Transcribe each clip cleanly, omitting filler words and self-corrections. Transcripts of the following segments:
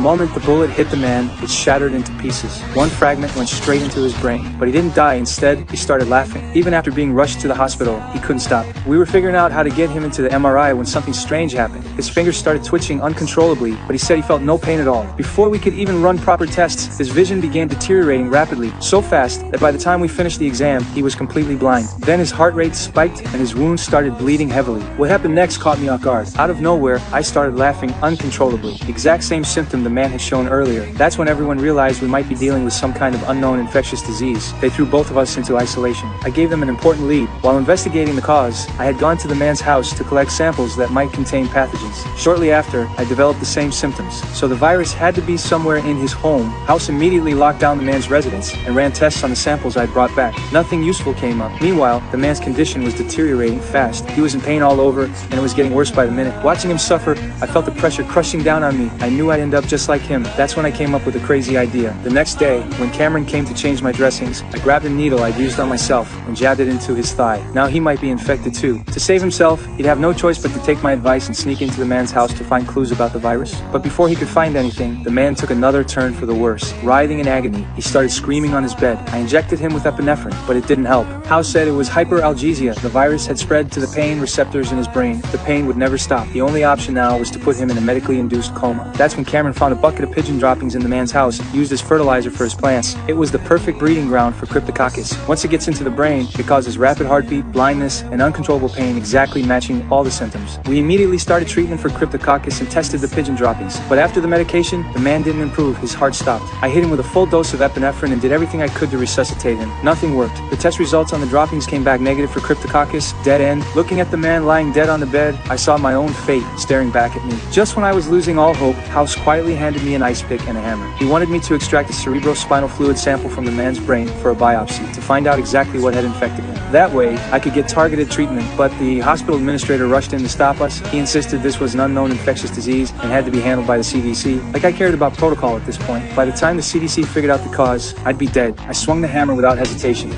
The moment the bullet hit the man, it shattered into pieces. One fragment went straight into his brain, but he didn't die. Instead, he started laughing. Even after being rushed to the hospital, he couldn't stop. We were figuring out how to get him into the MRI when something strange happened. His fingers started twitching uncontrollably, but he said he felt no pain at all. Before we could even run proper tests, his vision began deteriorating rapidly, so fast that by the time we finished the exam, he was completely blind. Then his heart rate spiked and his wounds started bleeding heavily. What happened next caught me off guard. Out of nowhere, I started laughing uncontrollably. The exact same symptom the man had shown earlier. That's when everyone realized we might be dealing with some kind of unknown infectious disease. They threw both of us into isolation. I gave them an important lead. While investigating the cause, I had gone to the man's house to collect samples that might contain pathogens. Shortly after, I developed the same symptoms. So the virus had to be somewhere in his home. House immediately locked down the man's residence and ran tests on the samples I'd brought back. Nothing useful came up. Meanwhile, the man's condition was deteriorating fast. He was in pain all over, and it was getting worse by the minute. Watching him suffer, I felt the pressure crushing down on me. I knew I'd end up just like him. That's when I came up with a crazy idea. The next day, when Cameron came to change my dressings, I grabbed a needle I'd used on myself and jabbed it into his thigh. Now he might be infected too. To save himself, he'd have no choice but to take my advice and sneak into the man's house to find clues about the virus. But before he could find anything, the man took another turn for the worse. Writhing in agony, he started screaming on his bed. I injected him with epinephrine, but it didn't help. House said it was hyperalgesia. The virus had spread to the pain receptors in his brain. The pain would never stop. The only option now was to put him in a medically induced coma. That's when Cameron found a bucket of pigeon droppings in the man's house, used as fertilizer for his plants. It was the perfect breeding ground for Cryptococcus. Once it gets into the brain, it causes rapid heartbeat, blindness, and uncontrollable pain, exactly matching all the symptoms. We immediately started treatment for Cryptococcus and tested the pigeon droppings. But after the medication, the man didn't improve. His heart stopped. I hit him with a full dose of epinephrine and did everything I could to resuscitate him. Nothing worked. The test results on the droppings came back negative for Cryptococcus. Dead end. Looking at the man lying dead on the bed, I saw my own fate staring back at me. Just when I was losing all hope, House quietly handed me an ice pick and a hammer. He wanted me to extract a cerebrospinal fluid sample from the man's brain for a biopsy to find out exactly what had infected him. That way, I could get targeted treatment, but the hospital administrator rushed in to stop us. He insisted this was an unknown infectious disease and had to be handled by the CDC. Like I cared about protocol at this point. By the time the CDC figured out the cause, I'd be dead. I swung the hammer without hesitation. You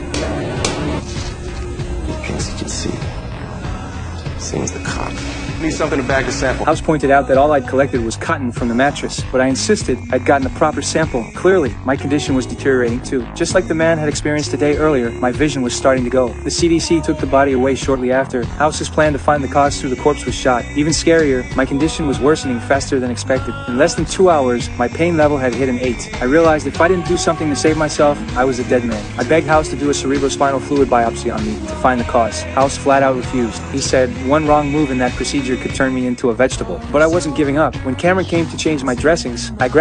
can see. Seems the cop. Need something to bag the sample. House pointed out that all I'd collected was cotton from the mattress, but I insisted I'd gotten a proper sample. Clearly, my condition was deteriorating too. Just like the man had experienced a day earlier, my vision was starting to go. The CDC took the body away shortly after. House's plan to find the cause through the corpse was shot. Even scarier, my condition was worsening faster than expected. In less than 2 hours, my pain level had hit an 8. I realized if I didn't do something to save myself, I was a dead man. I begged House to do a cerebrospinal fluid biopsy on me to find the cause. House flat out refused. He said one wrong move in that procedure could turn me into a vegetable. But I wasn't giving up. When Cameron came to change my dressings, I grabbed